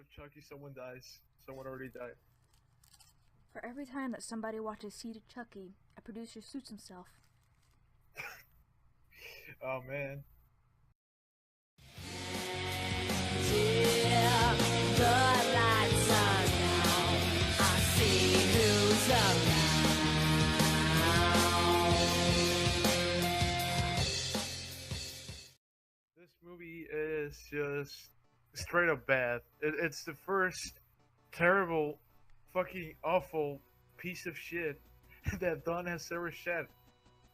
of Chucky, someone dies. Someone already died. For every time that somebody watches Seed of Chucky, a producer suits himself. Oh man. Yeah, the lights are down. I see who's around. This movie is just straight up bad. It's the first terrible, fucking awful piece of shit that Don has ever shed.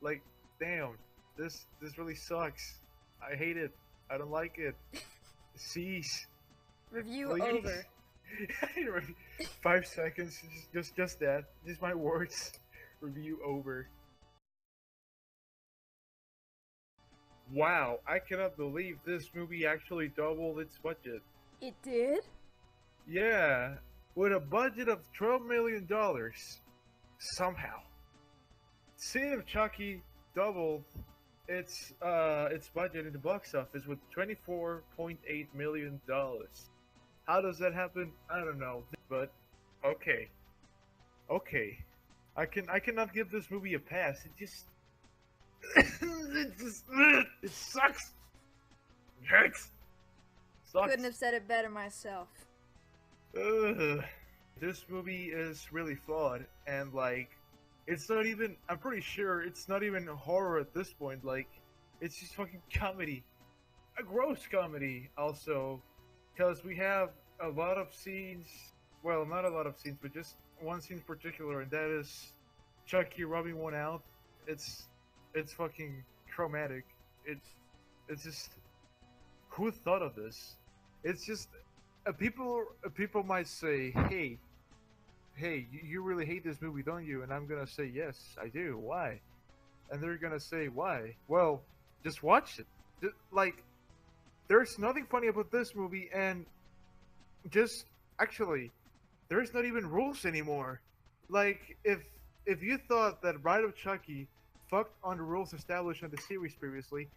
Like, damn, this really sucks. I hate it. I don't like it. Cease. Review Please. over. 5 seconds. Just that. Just my words. Review over. Wow, I cannot believe this movie actually doubled its budget. It did? Yeah, with a budget of $12 million. Somehow. Seed of Chucky doubled its budget in the box office with $24.8 million. How does that happen? I don't know. But okay. Okay. I cannot give this movie a pass. It just it sucks. It hurts. Sucks. Couldn't have said it better myself. This movie is really flawed, and like, it's not even. I'm pretty sure it's not even horror at this point. Like, it's just fucking comedy, a gross comedy. Also, because we have a lot of scenes. Well, not a lot of scenes, but just one scene in particular, and that is Chucky rubbing one out. It's fucking traumatic. It's just, who thought of this? It's just people might say, hey, you really hate this movie, don't you? And I'm gonna say, yes, I do. Why? And they're gonna say, why? Well, just watch it. Like, there's nothing funny about this movie, and just actually, there's not even rules anymore. Like, if you thought that Bride of Chucky fucked on the rules established in the series previously,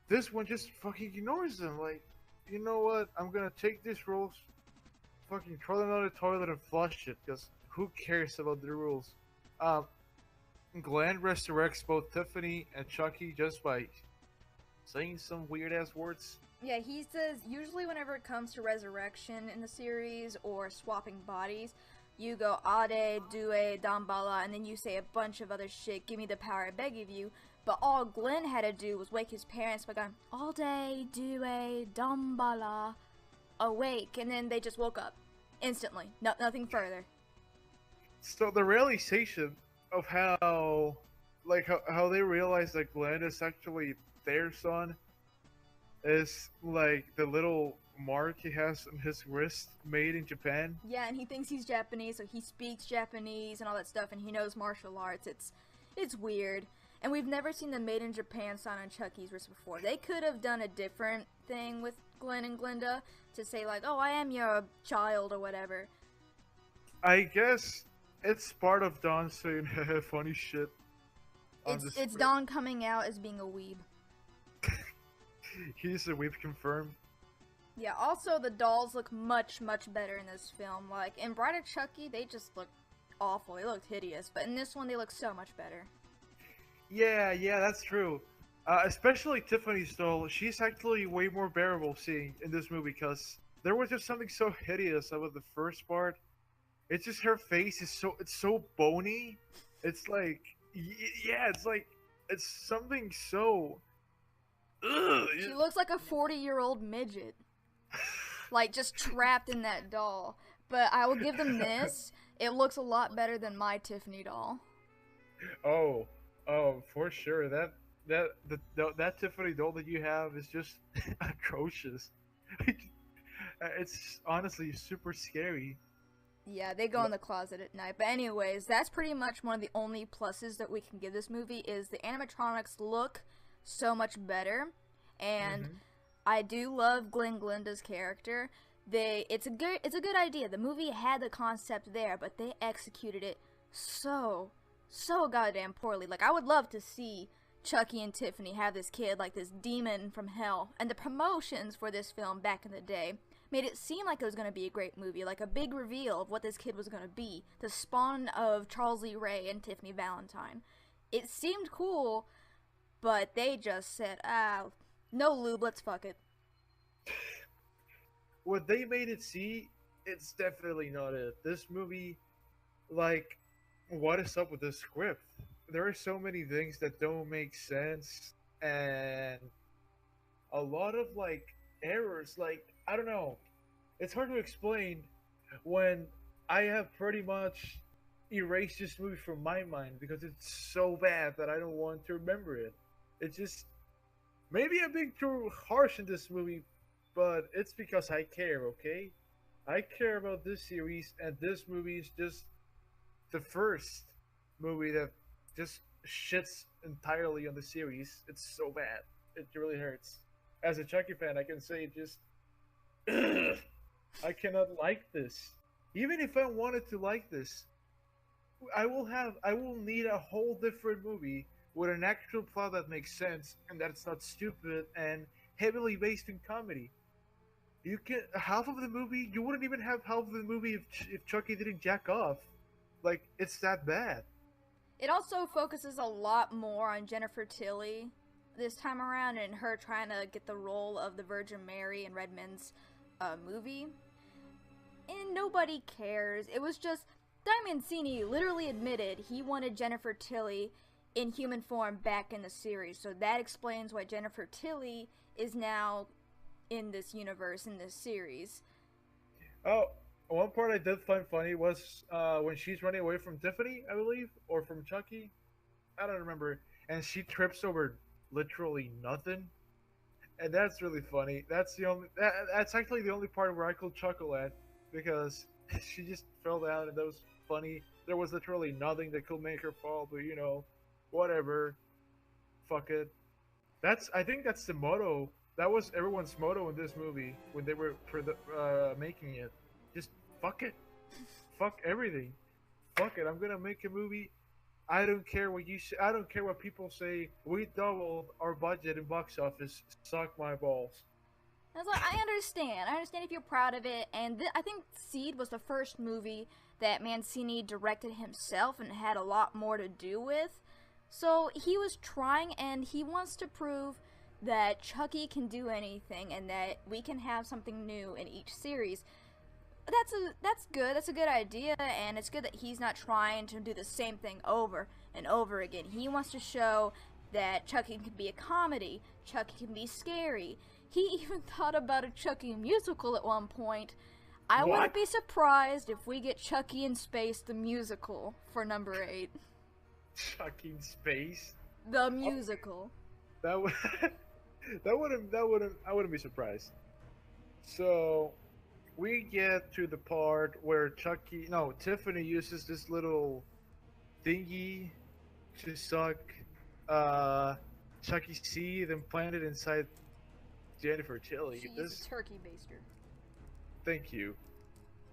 this one just fucking ignores them. Like, you know what? I'm gonna take these rules, fucking throw them down the toilet and flush it, because who cares about the rules? Glenn resurrects both Tiffany and Chucky just by saying some weird ass words. Yeah, he says usually whenever it comes to resurrection in the series or swapping bodies, you go Ade, Due, Dambala, and then you say a bunch of other shit, give me the power I beg of you. But all Glenn had to do was wake his parents by going, Ade, Due, Dambala, awake, and then they just woke up. Instantly. Nothing further. So the realization of how they realize that Glenn is actually their son is like the little mark he has on his wrist made in Japan. Yeah, and he thinks he's Japanese, so he speaks Japanese and all that stuff, and he knows martial arts. It's weird. And we've never seen the Made in Japan sign on Chucky's wrist before. They could have done a different thing with Glenn and Glinda to say like, oh, I am your child or whatever. I guess it's part of Don saying funny shit. It's Don coming out as being a weeb. He's a weeb confirmed. Yeah, also the dolls look much, much better in this film. Like, in Bride of Chucky, they just looked awful. They looked hideous. But in this one, they look so much better. Yeah, that's true. Especially Tiffany's doll. She's actually way more bearable seeing in this movie, because there was just something so hideous about the first part. It's just her face is so bony. It's like, yeah, it's something so... Ugh. She looks like a 40-year-old midget. Like, just trapped in that doll. But I will give them this. It looks a lot better than my Tiffany doll. Oh, for sure. That Tiffany doll that you have is just atrocious. It's honestly super scary. Yeah, they go in the closet at night. But anyways, that's pretty much one of the only pluses that we can give this movie, is the animatronics look so much better. And I do love Glinda's character. It's a good idea. The movie had the concept there, but they executed it so goddamn poorly. Like, I would love to see Chucky and Tiffany have this kid like this demon from hell. And the promotions for this film back in the day made it seem like it was going to be a great movie, like a big reveal of what this kid was going to be, the spawn of Charles Lee Ray and Tiffany Valentine. It seemed cool, but they just said, no lube, let's fuck it. What they made it see, it's definitely not it. This movie, like, what is up with this script? There are so many things that don't make sense, and a lot of, like, errors. Like, I don't know. It's hard to explain when I have pretty much erased this movie from my mind because it's so bad that I don't want to remember it. It's just, maybe I'm being too harsh in this movie, but it's because I care, okay? I care about this series, and this movie is just the first movie that just shits entirely on the series. It's so bad. It really hurts. As a Chucky fan, I can say just I cannot like this. Even if I wanted to like this, I will need a whole different movie with an actual plot that makes sense and that's not stupid and heavily based in comedy. You can half of the movie. You wouldn't even have half of the movie if Chucky didn't jack off. Like, it's that bad. It also focuses a lot more on Jennifer Tilly this time around and her trying to get the role of the Virgin Mary in Redmond's movie. And nobody cares. It was just, Mancini literally admitted he wanted Jennifer Tilly in human form back in the series. So that explains why Jennifer Tilly is now in this universe, in this series. Oh, one part I did find funny was when she's running away from Tiffany, I believe, or from Chucky. I don't remember. And she trips over literally nothing. And that's really funny. That's actually the only part where I could chuckle at, because she just fell down and that was funny. There was literally nothing that could make her fall, but you know, whatever. Fuck it. I think that's the motto. That was everyone's motto in this movie when they were making it. Just fuck it. Fuck everything. Fuck it. I'm gonna make a movie. I don't care what you say. I don't care what people say. We doubled our budget in box office. Suck my balls. I was like, I understand. I understand if you're proud of it. And I think Seed was the first movie that Mancini directed himself and had a lot more to do with. So he was trying, and he wants to prove that Chucky can do anything and that we can have something new in each series. That's good. That's a good idea, and it's good that he's not trying to do the same thing over and over again. He wants to show that Chucky can be a comedy. Chucky can be scary. He even thought about a Chucky musical at one point. I wouldn't be surprised if we get Chucky in Space the musical for number 8. Chucky in Space? The musical. I wouldn't be surprised. So we get to the part where Tiffany uses this little thingy to suck Chucky's seed and plant it inside Jennifer Tilly. She uses turkey baster. Thank you.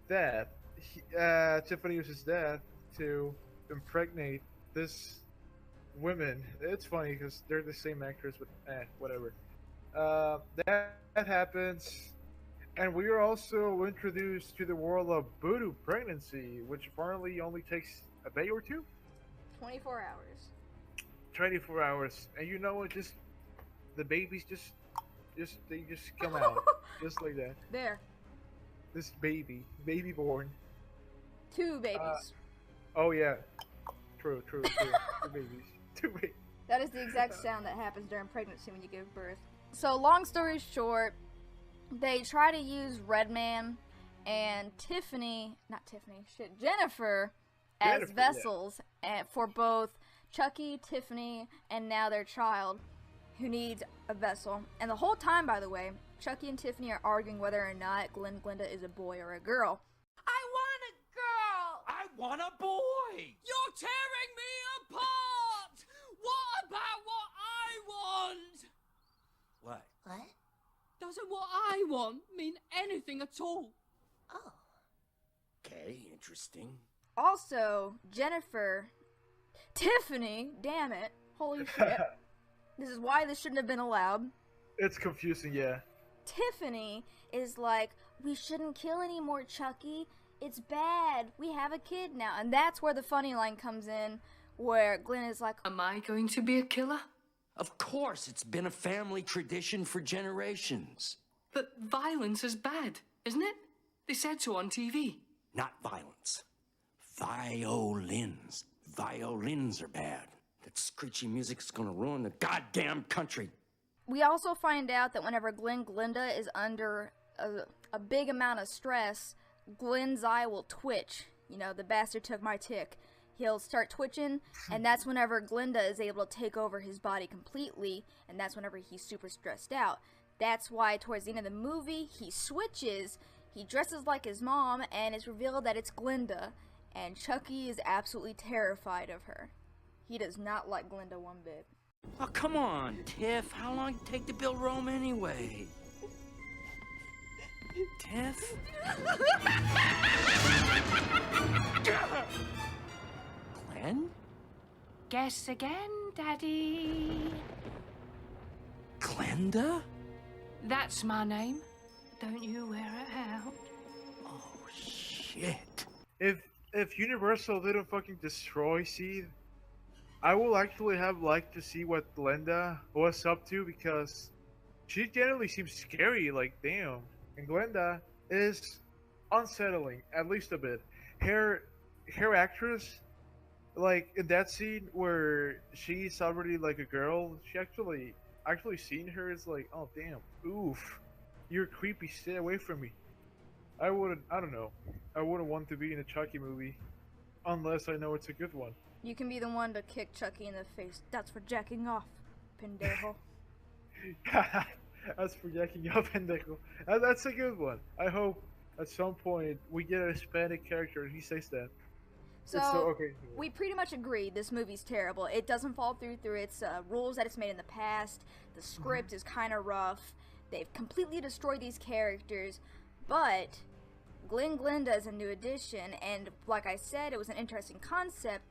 Tiffany uses that to impregnate this women. It's funny because they're the same actors, but whatever. That happens, and we are also introduced to the world of voodoo pregnancy, which apparently only takes a day or two. 24 hours. 24 hours, and you know what? Just the babies they just come out just like that. There. This baby born. 2 babies. Oh yeah, true. 2 babies. 2 babies. That is the exact sound that happens during pregnancy when you give birth. So, long story short, they try to use Redman and Jennifer as vessels for both Chucky, Tiffany, and now their child, who needs a vessel. And the whole time, by the way, Chucky and Tiffany are arguing whether or not Glenda is a boy or a girl. I want a girl! I want a boy! You're tearing me apart! What about what I want? What? What? Doesn't what I want mean anything at all? Oh. Okay, interesting. Also, Tiffany, damn it, holy shit. This is why this shouldn't have been allowed. It's confusing, yeah. Tiffany is like, we shouldn't kill any more, Chucky. It's bad. We have a kid now. And that's where the funny line comes in, where Glenn is like, Am I going to be a killer? Of course, it's been a family tradition for generations. But violence is bad, isn't it? They said so on TV. Not violence. Violins. Violins are bad. That screechy music's gonna ruin the goddamn country. we also find out that whenever Glenda is under a big amount of stress, Glenn's eye will twitch. You know, the bastard took my tick. He'll start twitching, and that's whenever Glenda is able to take over his body completely, and that's whenever he's super stressed out. That's why towards the end of the movie, he switches, he dresses like his mom, and it's revealed that it's Glenda, and Chucky is absolutely terrified of her. He does not like Glenda one bit. Oh, come on, Tiff. How long did it take to build Rome anyway? Tiff? Glenn? Guess again, Daddy. Glenda? That's my name. Don't you wear it out. Oh, shit. If Universal didn't fucking destroy Seed, I will actually have liked to see what Glenda was up to, because she generally seems scary, like, damn. And Glenda is unsettling, at least a bit. Her actress, like, in that scene where she's already like a girl, she actually seeing her is like, oh damn, oof, you're creepy, stay away from me. I don't know. I wouldn't want to be in a Chucky movie unless I know it's a good one. You can be the one to kick Chucky in the face. That's for jacking off, pendejo. That's for jacking up, pendejo. That's a good one. I hope at some point we get a Hispanic character and he says that. So, okay. we pretty much agree this movie's terrible. It doesn't fall through its rules that it's made in the past. The script is kind of rough. They've completely destroyed these characters. But Glenda is a new addition, and like I said, it was an interesting concept.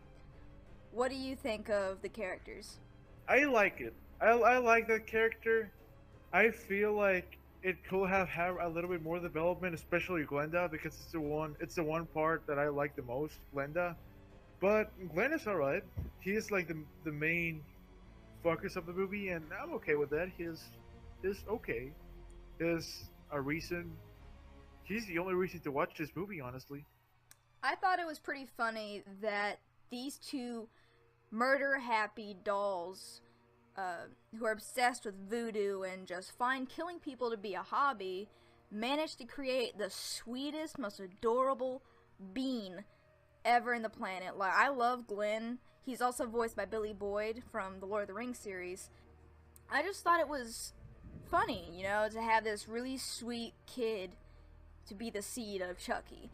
What do you think of the characters? I like it. I like that character. I feel like it could have had a little bit more development, especially Glenda, because it's the one part that I like the most, Glenda. But Glenn is alright. He is like the main focus of the movie, and I'm okay with that. He's okay. There's a reason. He's the only reason to watch this movie, honestly. I thought it was pretty funny that these two murder-happy dolls who are obsessed with voodoo and just find killing people to be a hobby, managed to create the sweetest, most adorable being ever in the planet. Like, I love Glenn. He's also voiced by Billy Boyd from the Lord of the Rings series. I just thought it was funny, you know, to have this really sweet kid to be the seed of Chucky.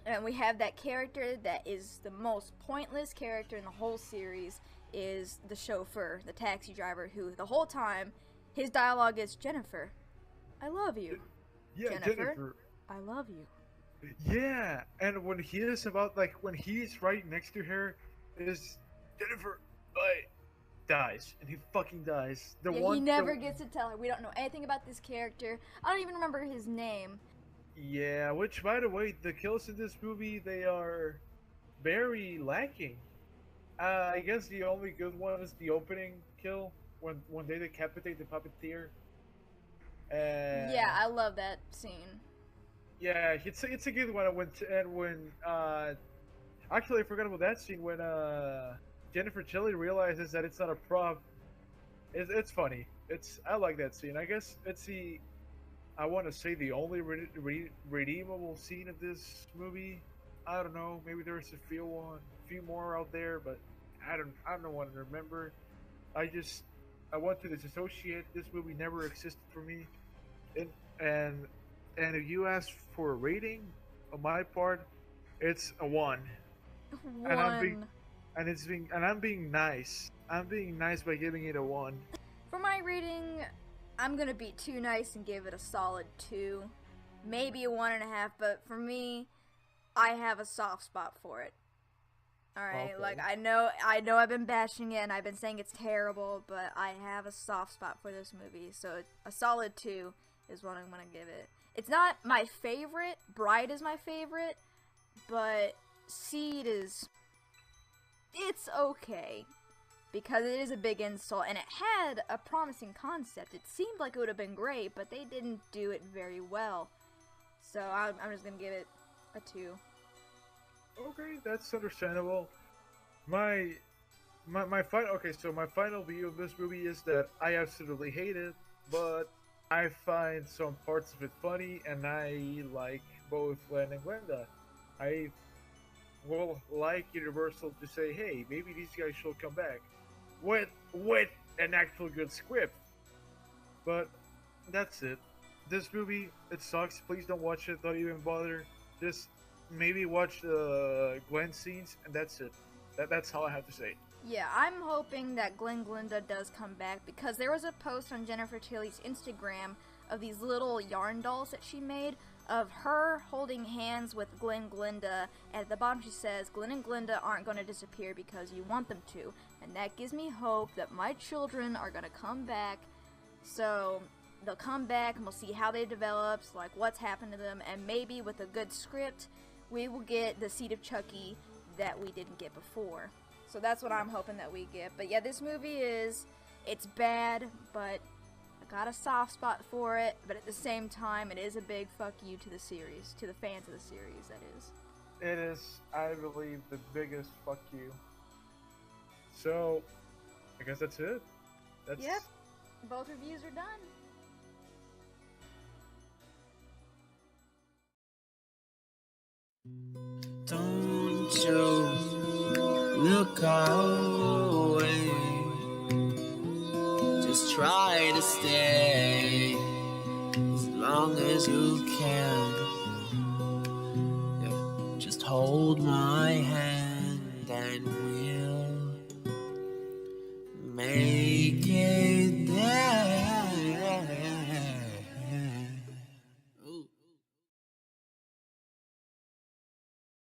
And we have that character that is the most pointless character in the whole series, is the chauffeur, the taxi driver, who the whole time his dialogue is, Jennifer, I love you. Yeah, Jennifer. I love you. Yeah, and when he is when he's right next to her, is Jennifer, dies, and he fucking dies. He never gets to tell her. We don't know anything about this character. I don't even remember his name. Yeah, which, by the way, the kills in this movie, they are very lacking. I guess the only good one is the opening kill, when they decapitate the puppeteer. Yeah, I love that scene. Yeah, it's a good one. Actually, I forgot about that scene when Jennifer Tilly realizes that it's not a prop. It's funny. I like that scene. I guess it's I want to say the only redeemable scene of this movie. I don't know. Maybe there's a few more out there, but I don't want to remember. I want to disassociate. This movie never existed for me. And if you ask for a rating on my part, it's a 1. And I'm being nice. I'm being nice by giving it a 1. For my rating, I'm gonna be too nice and give it a solid 2, maybe a 1.5. But for me, I have a soft spot for it. All right, okay. Like I know I've been bashing it and I've been saying it's terrible, but I have a soft spot for this movie. So a solid 2 is what I'm gonna give it. It's not my favorite. Bride is my favorite, but Seed is... it's okay. Because it is a big install, and it had a promising concept. It seemed like it would have been great, but they didn't do it very well. So I'm just gonna give it a 2. Okay, that's understandable. My final my final view of this movie is that I absolutely hate it, but I find some parts of it funny, and I like both Glenn and Glenda. I will like Universal to say, hey, maybe these guys should come back with an actual good script. But that's it. This movie, it sucks. Please don't watch it. Don't even bother. Just maybe watch the Glenn scenes, and that's it. That's all I have to say. Yeah, I'm hoping that Glenda does come back, because there was a post on Jennifer Tilly's Instagram of these little yarn dolls that she made of her holding hands with Glenda. At the bottom she says, Glenn and Glenda aren't going to disappear because you want them to. And that gives me hope that my children are going to come back. So they'll come back and we'll see how they develop, like what's happened to them, and maybe with a good script we will get the Seed of Chucky that we didn't get before. So that's what I'm hoping that we get. But yeah, this movie it's bad, but I got a soft spot for it, but at the same time it is a big fuck you to the series, to the fans of the series, that is. It is, I believe, the biggest fuck you. So, I guess that's it. Yep, both reviews are done. Don't you look away. Just try to stay as long as you can. Yeah. Just hold my hand and we'll make it.